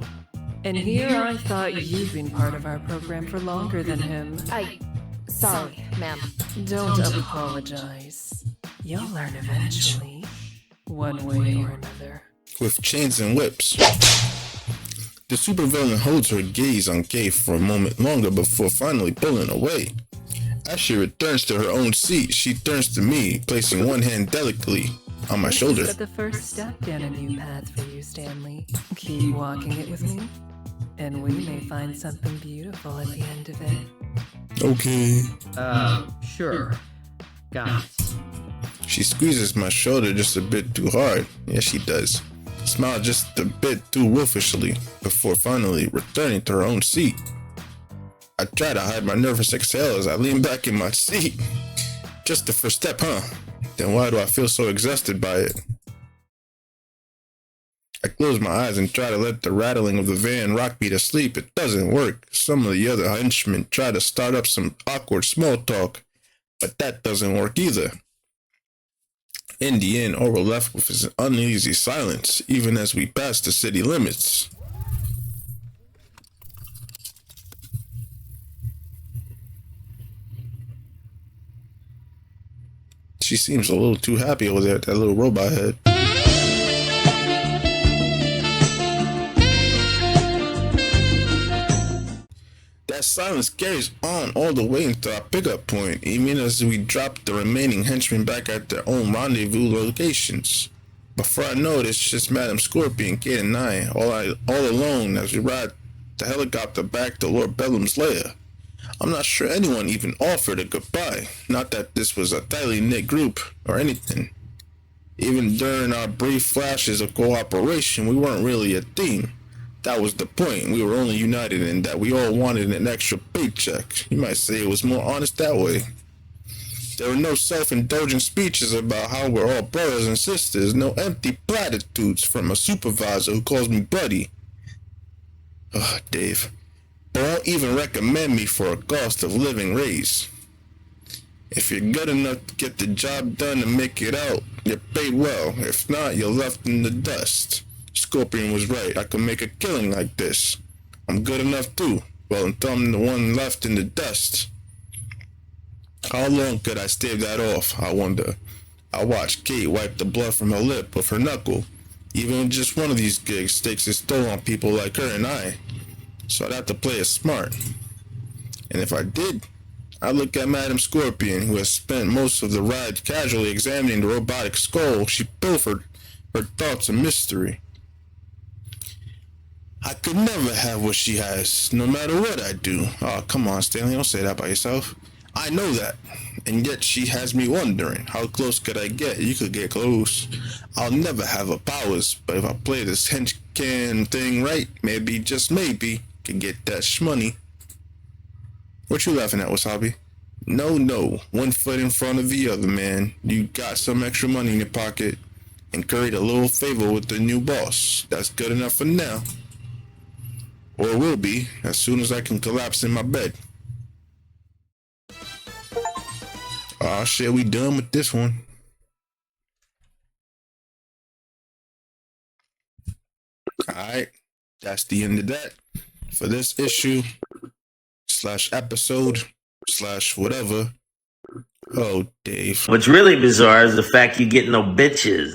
And here I thought you'd been part of our program for longer than him. Sorry, ma'am. Don't apologize. You'll learn eventually. One way or another. With chains and whips. The supervillain holds her gaze on Kate for a moment longer before finally pulling away. As she returns to her own seat, she turns to me, placing one hand delicately on my shoulder. This is but the first step down a new path for you, Stanley. Keep walking it with me, and we may find something beautiful at the end of it. Okay. Sure. Got it. She squeezes my shoulder just a bit too hard. Yes, she does. Smiled just a bit too wolfishly before finally returning to her own seat. I try to hide my nervous exhale as I lean back in my seat. Just the first step, huh? Then why do I feel so exhausted by it? I close my eyes and try to let the rattling of the van rock me to sleep. It doesn't work. Some of the other henchmen try to start up some awkward small talk, but that doesn't work either. In the end, all we're left with is an uneasy silence, even as we pass the city limits. She seems a little too happy over there at that little robot head. That silence carries on all the way into our pickup point, even as we drop the remaining henchmen back at their own rendezvous locations. Before I know it, it's just Madam Scorpion, Kate, and I, all alone as we ride the helicopter back to Lord Bedlam's lair. I'm not sure anyone even offered a goodbye, not that this was a tightly knit group or anything. Even during our brief flashes of cooperation, we weren't really a team. That was the point. We were only united in that we all wanted an extra paycheck. You might say it was more honest that way. There were no self-indulgent speeches about how we're all brothers and sisters, no empty platitudes from a supervisor who calls me buddy. Ugh, Dave. But won't even recommend me for a cost of living raise. If you're good enough to get the job done and make it out, you're paid well. If not, you're left in the dust. Scorpion was right. I could make a killing like this. I'm good enough too. Well, until I'm the one left in the dust. How long could I stave that off, I wonder? I watched Kate wipe the blood from her lip with her knuckle. Even just one of these gigs takes its toll on people like her and I. So I'd have to play it smart. And if I did, I'd look at Madam Scorpion, who has spent most of the ride casually examining the robotic skull. She pilfered her thoughts a mystery. I could never have what she has, no matter what I do. Oh, come on, Stanley, don't say that by yourself. I know that, and yet she has me wondering, how close could I get? You could get close. I'll never have her powers, but if I play this henchman thing right, maybe, just maybe, can get that shmoney. What you laughing at, Wasabi? No, one foot in front of the other, man. You got some extra money in your pocket, and curried a little favor with the new boss. That's good enough for now. Or will be, as soon as I can collapse in my bed. Oh shit, we done with this one. Alright, that's the end of that for this issue / episode / whatever. Oh, Dave. What's really bizarre is the fact you get no bitches.